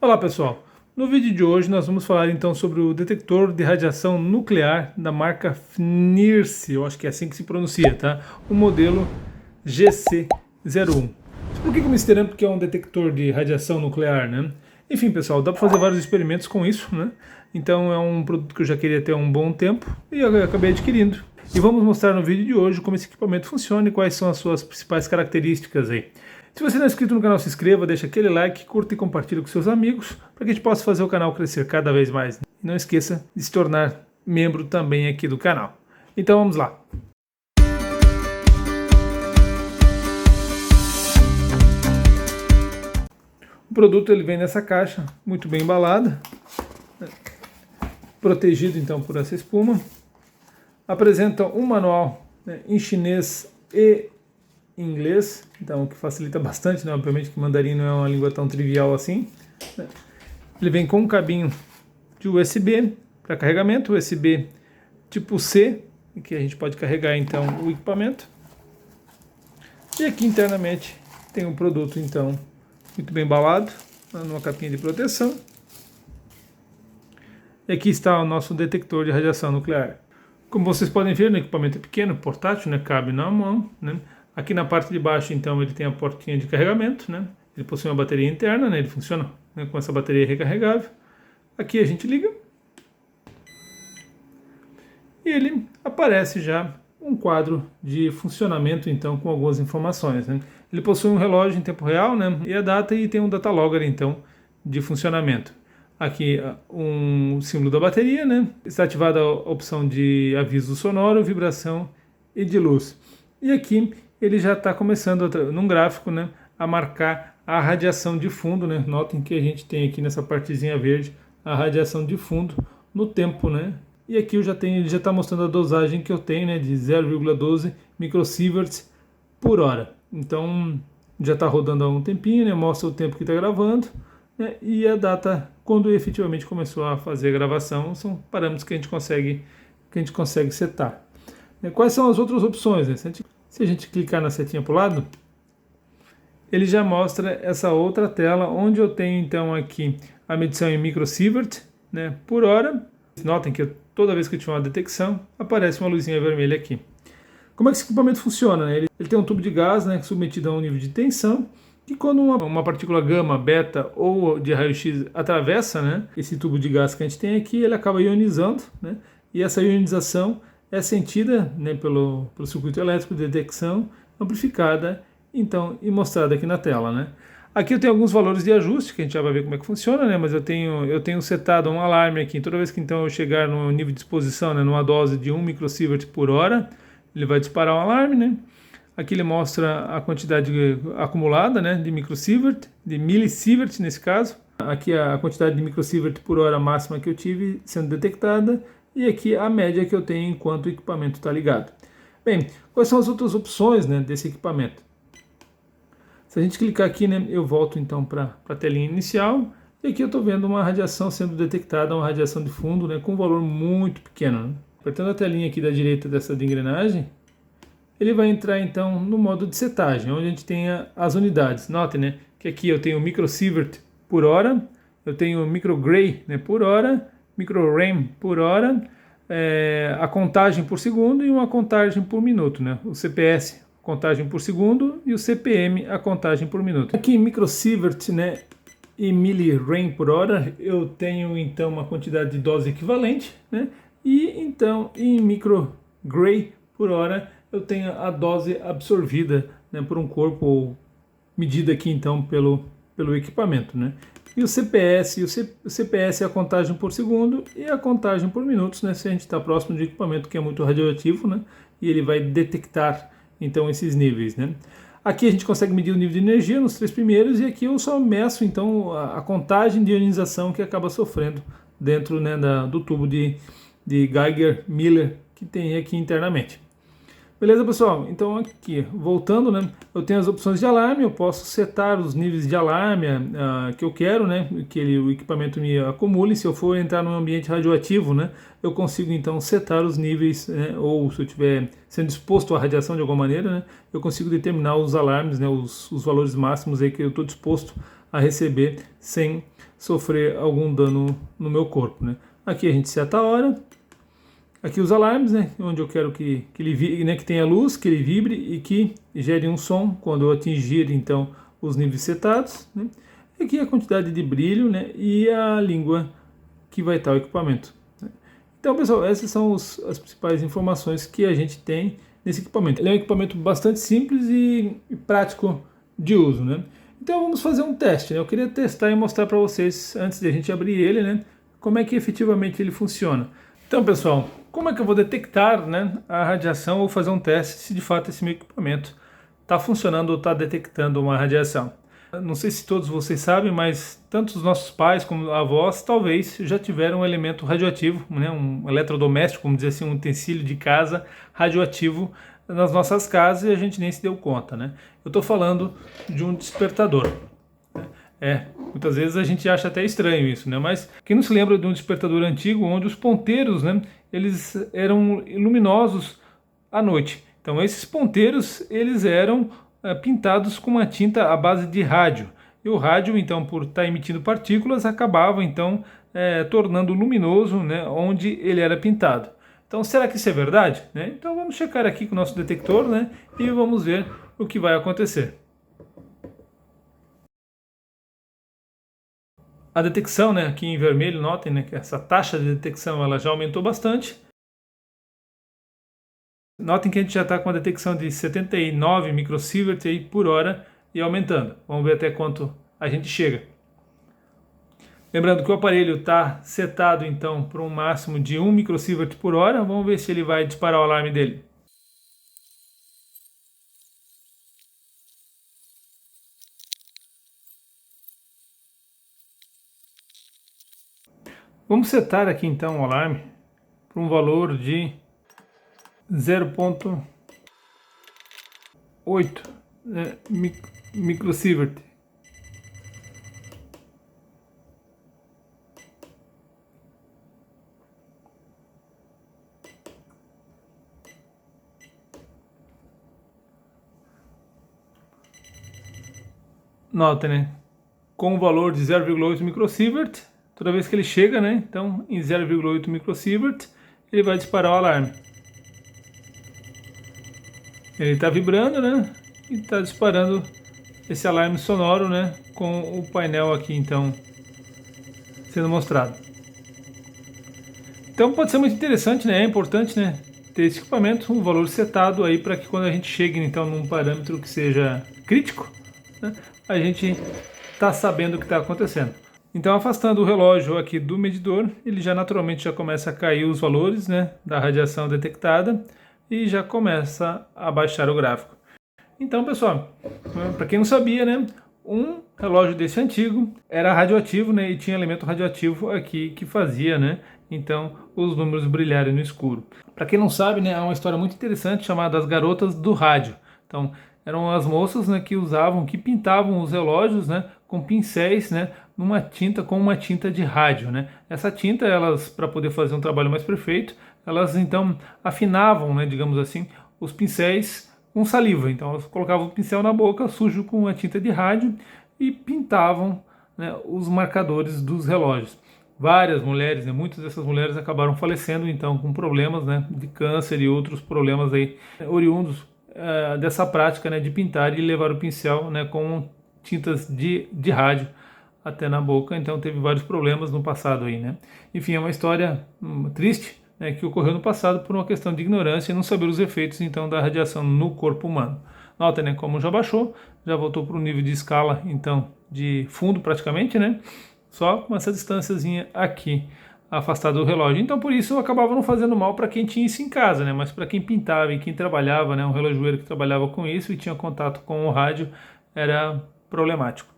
Olá pessoal, no vídeo de hoje nós vamos falar então sobre o detector de radiação nuclear da marca FNIRS, eu acho que é assim que se pronuncia, tá? O modelo GC01. Por que eu me estou porque é um detector de radiação nuclear, né? Enfim pessoal, dá para fazer vários experimentos com isso, né? Então é um produto que eu já queria ter há um bom tempo e eu acabei adquirindo. E vamos mostrar no vídeo de hoje como esse equipamento funciona e quais são as suas principais características aí. Se você não é inscrito no canal, se inscreva, deixa aquele like, curta e compartilha com seus amigos para que a gente possa fazer o canal crescer cada vez mais. E não esqueça de se tornar membro também aqui do canal. Então vamos lá. O produto ele vem nessa caixa, muito bem embalada, protegido então por essa espuma. Apresenta um manual em chinês e inglês, então o que facilita bastante, né? Obviamente que mandarim não é uma língua tão trivial assim. Ele vem com um cabinho de USB para carregamento, USB tipo C, que a gente pode carregar então o equipamento. E aqui internamente tem um produto então muito bem embalado, numa capinha de proteção. E aqui está o nosso detector de radiação nuclear. Como vocês podem ver, o equipamento é pequeno, portátil, né? Cabe na mão, né? Aqui na parte de baixo, então, ele tem a portinha de carregamento, né? Ele possui uma bateria interna, né? Ele funciona, né, com essa bateria recarregável. Aqui a gente liga. E ele aparece já um quadro de funcionamento, então, com algumas informações, né? Ele possui um relógio em tempo real, né? E a data, e tem um data logger, então, de funcionamento. Aqui um símbolo da bateria, né? Está ativada a opção de aviso sonoro, vibração e de luz. E aqui ele já está começando, num gráfico, né, a marcar a radiação de fundo, né? Notem que a gente tem aqui nessa partezinha verde a radiação de fundo no tempo, né? E aqui ele já está mostrando a dosagem que eu tenho, né, de 0,12 microsieverts por hora. Então já está rodando há um tempinho, né? Mostra o tempo que está gravando, né? E a data quando efetivamente começou a fazer a gravação. São parâmetros que a gente consegue setar. Quais são as outras opções, né? Se a gente clicar na setinha para o lado, ele já mostra essa outra tela, onde eu tenho então aqui a medição em microsievert, né, por hora. Notem que toda vez que eu tiver uma detecção, aparece uma luzinha vermelha aqui. Como é que esse equipamento funciona, né? Ele tem um tubo de gás, né, submetido a um nível de tensão, e quando uma partícula gama, beta ou de raio-x atravessa, né, esse tubo de gás que a gente tem aqui, ele acaba ionizando, né, e essa ionização é sentida, né, pelo circuito elétrico de detecção, amplificada então, e mostrada aqui na tela, né. Aqui eu tenho alguns valores de ajuste, que a gente já vai ver como é que funciona, né, mas eu tenho setado um alarme aqui. Toda vez que então eu chegar no nível de exposição, né, numa dose de 1 microsievert por hora, ele vai disparar um alarme, né. Aqui ele mostra a quantidade acumulada, né, de microsievert, de milisievert nesse caso. Aqui a quantidade de microsievert por hora máxima que eu tive sendo detectada. E aqui a média que eu tenho enquanto o equipamento está ligado. Bem, quais são as outras opções, né, desse equipamento? Se a gente clicar aqui, né, eu volto então para a telinha inicial. E aqui eu estou vendo uma radiação sendo detectada, uma radiação de fundo, né, com um valor muito pequeno, né? Apertando a telinha aqui da direita dessa de engrenagem, ele vai entrar então no modo de setagem, onde a gente tem as unidades. Notem, né, que aqui eu tenho microsievert por hora, eu tenho microgray, né, por hora, microrem por hora, a contagem por segundo e uma contagem por minuto, né? O CPS, contagem por segundo, e o CPM, a contagem por minuto. Aqui em microsievert, né, e millirem por hora, eu tenho então uma quantidade de dose equivalente, né? E então em microgray por hora eu tenho a dose absorvida, né, por um corpo, medida aqui então pelo equipamento, né? E o CPS é a contagem por segundo e a contagem por minutos, né? Se a gente está próximo de equipamento que é muito radioativo, né? E ele vai detectar então esses níveis, né? Aqui a gente consegue medir o nível de energia nos 3 primeiros, e aqui eu só meço então a contagem de ionização que acaba sofrendo dentro, né, do tubo de Geiger-Miller que tem aqui internamente. Beleza, pessoal? Então aqui, voltando, né, eu tenho as opções de alarme. Eu posso setar os níveis de alarme que eu quero, né, que o equipamento me acumule. Se eu for entrar num ambiente radioativo, né, eu consigo então setar os níveis, né, ou se eu estiver sendo exposto à radiação de alguma maneira, né, eu consigo determinar os alarmes, né, os valores máximos aí que eu estou disposto a receber sem sofrer algum dano no meu corpo, né? Aqui a gente seta a hora, aqui os alarmes, né? Onde eu quero que ele né, que tenha luz, que ele vibre e que gere um som quando eu atingir então os níveis setados, né? Aqui a quantidade de brilho, né? E a língua que vai estar o equipamento. Então, pessoal, essas são as principais informações que a gente tem nesse equipamento. Ele é um equipamento bastante simples e prático de uso, né? Então vamos fazer um teste, né? Eu queria testar e mostrar para vocês, antes de a gente abrir ele, né? Como é que efetivamente ele funciona. Então, pessoal, como é que eu vou detectar, né, a radiação ou fazer um teste se de fato esse meu equipamento está funcionando ou está detectando uma radiação? Não sei se todos vocês sabem, mas tanto os nossos pais como avós talvez já tiveram um elemento radioativo, né, um eletrodoméstico, vamos dizer assim, um utensílio de casa radioativo nas nossas casas e a gente nem se deu conta, né? Eu estou falando de um despertador. Muitas vezes a gente acha até estranho isso, né? Mas quem não se lembra de um despertador antigo onde os ponteiros, né, eles eram luminosos à noite. Então esses ponteiros, eles eram pintados com uma tinta à base de rádio. E o rádio, então, por estar emitindo partículas, acabava, então, tornando luminoso, né, onde ele era pintado. Então, será que isso é verdade? Né? Então, vamos checar aqui com o nosso detector, né, e vamos ver o que vai acontecer. A detecção, né, aqui em vermelho, notem, né, que essa taxa de detecção ela já aumentou bastante. Notem que a gente já está com a detecção de 79 microsievert aí por hora e aumentando. Vamos ver até quanto a gente chega. Lembrando que o aparelho está setado então para um máximo de 1 microsievert por hora. Vamos ver se ele vai disparar o alarme dele. Vamos setar aqui então o alarme para um valor de 0,8 microsievert. Nota, né? Com o valor de 0,8 microsievert, toda vez que ele chega, né? Então, em 0,8 microsievert, ele vai disparar o alarme. Ele está vibrando, né? E está disparando esse alarme sonoro, né? Com o painel aqui, então, sendo mostrado. Então, pode ser muito interessante, né? É importante, né? Ter esse equipamento, um valor setado aí para que quando a gente chegue, então, num parâmetro que seja crítico, né, a gente está sabendo o que está acontecendo. Então, afastando o relógio aqui do medidor, ele já naturalmente já começa a cair os valores, né, da radiação detectada e já começa a baixar o gráfico. Então, pessoal, para quem não sabia, né, um relógio desse antigo era radioativo, né, e tinha elemento radioativo aqui que fazia, né, então os números brilharem no escuro. Para quem não sabe, né, há uma história muito interessante chamada As Garotas do Rádio. Então, eram as moças, né, que pintavam os relógios, né, com pincéis, né, com uma tinta de rádio, né. Essa tinta, elas, para poder fazer um trabalho mais perfeito, elas então afinavam, né, digamos assim, os pincéis com saliva. Então elas colocavam o pincel na boca, sujo com a tinta de rádio, e pintavam, né, os marcadores dos relógios. Várias mulheres, né, muitas dessas mulheres acabaram falecendo então com problemas, né, de câncer e outros problemas aí oriundos dessa prática, né, de pintar e levar o pincel, né, com tintas de rádio até na boca. Então teve vários problemas no passado aí, né. Enfim, é uma história triste, né, que ocorreu no passado por uma questão de ignorância e não saber os efeitos então da radiação no corpo humano. Nota, né, como já baixou, já voltou para o nível de escala então de fundo praticamente, né, só com essa distânciazinha aqui afastado do relógio. Então por isso acabava não fazendo mal para quem tinha isso em casa, né, mas para quem pintava e quem trabalhava, né, um relojoeiro que trabalhava com isso e tinha contato com o rádio, era problemático.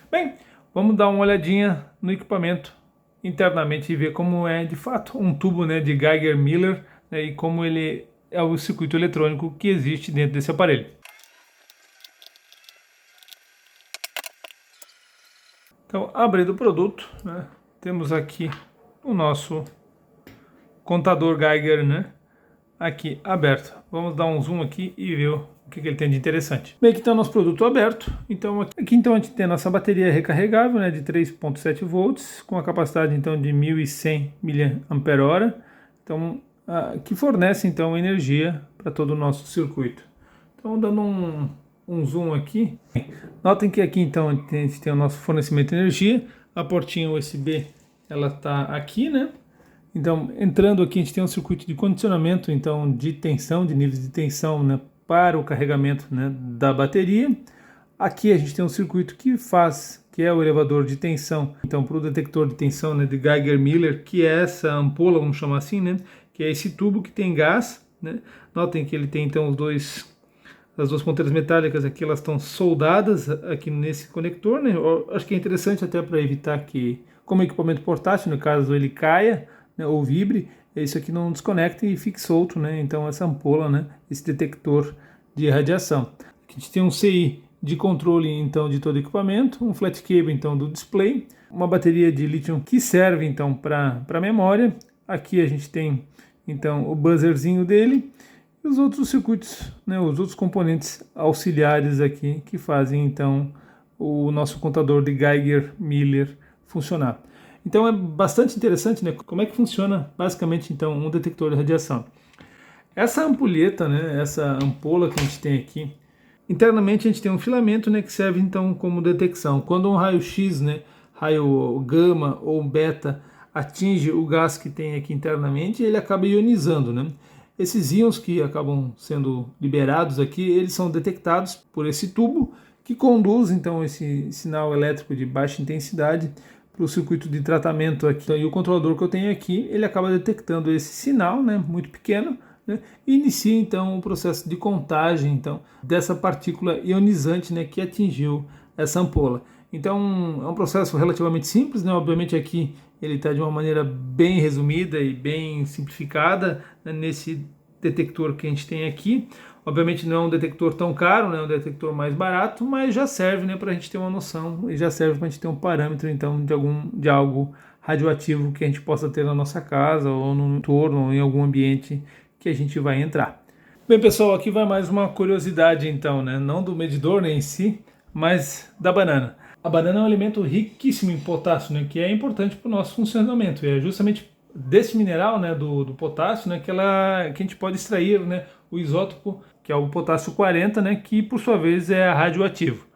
Bem, vamos dar uma olhadinha no equipamento internamente e ver como é de fato um tubo, né, de Geiger-Miller, né, e como ele é o circuito eletrônico que existe dentro desse aparelho. Então, abrindo o produto, né, temos aqui o nosso contador Geiger, né, aqui aberto. Vamos dar um zoom aqui e ver o que ele tem de interessante. Bem, aqui está o nosso produto aberto. Então aqui então a gente tem a nossa bateria recarregável, né, de 3,7 volts, com a capacidade então de 1100 mAh. Então que fornece então energia para todo o nosso circuito. Então dando um zoom aqui, notem que aqui então a gente tem o nosso fornecimento de energia, a portinha USB ela está aqui, né? Então entrando aqui a gente tem um circuito de condicionamento então de tensão, de níveis de tensão, né, para o carregamento, né, da bateria. Aqui a gente tem um circuito que é o elevador de tensão, então para o detector de tensão, né, de Geiger-Müller, que é essa ampola, vamos chamar assim, né, que é esse tubo que tem gás, né. Notem que ele tem então as duas ponteiras metálicas aqui, elas estão soldadas aqui nesse conector, né. Eu acho que é interessante até para evitar que, como equipamento portátil, no caso ele caia, né, ou vibre, isso aqui não desconecta e fique solto, né? Então essa ampola, né, esse detector de radiação. Aqui a gente tem um CI de controle então de todo o equipamento, um flat cable então do display, uma bateria de lítio que serve então para memória. Aqui a gente tem então o buzzerzinho dele e os outros circuitos, né, os outros componentes auxiliares aqui que fazem então o nosso contador de Geiger-Müller funcionar. Então é bastante interessante, né, como é que funciona basicamente então um detector de radiação. Essa ampulheta, né, essa ampola que a gente tem aqui, internamente a gente tem um filamento, né, que serve então como detecção. Quando um raio-x, né, raio gama ou beta atinge o gás que tem aqui internamente, ele acaba ionizando, né? Esses íons que acabam sendo liberados aqui, eles são detectados por esse tubo que conduz então esse sinal elétrico de baixa intensidade para o circuito de tratamento aqui. E o controlador que eu tenho aqui, ele acaba detectando esse sinal, né, muito pequeno, né, e inicia então o processo de contagem então dessa partícula ionizante, né, que atingiu essa ampola. Então é um processo relativamente simples, né? Obviamente aqui ele está de uma maneira bem resumida e bem simplificada, né, nesse detector que a gente tem aqui. Obviamente não é um detector tão caro, né, é um detector mais barato, mas já serve, né, para a gente ter uma noção e já serve para a gente ter um parâmetro então de algo radioativo que a gente possa ter na nossa casa ou no entorno ou em algum ambiente que a gente vai entrar. Bem, pessoal, aqui vai mais uma curiosidade então, né, não do medidor em si, mas da banana. A banana é um alimento riquíssimo em potássio, né, que é importante para o nosso funcionamento. E é justamente desse mineral, né, do potássio, né, que a gente pode extrair, né, o isótopo, que é o potássio 40, né, que por sua vez é radioativo.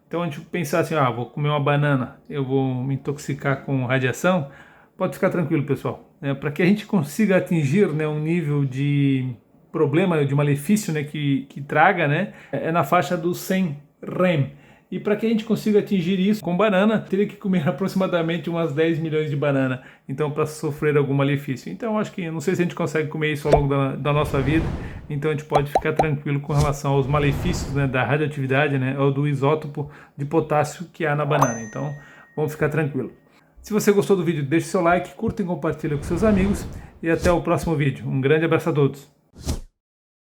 Então a gente pensar assim, vou comer uma banana, eu vou me intoxicar com radiação, pode ficar tranquilo, pessoal. Para que a gente consiga atingir, né, um nível de problema, de malefício, né, que traga, né, é na faixa dos 100 rem. E para que a gente consiga atingir isso com banana, teria que comer aproximadamente umas 10 milhões de banana, então para sofrer algum malefício. Então acho que, não sei se a gente consegue comer isso ao longo da nossa vida, então a gente pode ficar tranquilo com relação aos malefícios, né, da radioatividade, né, ou do isótopo de potássio que há na banana. Então vamos ficar tranquilo. Se você gostou do vídeo, deixe seu like, curta e compartilhe com seus amigos e até o próximo vídeo. Um grande abraço a todos.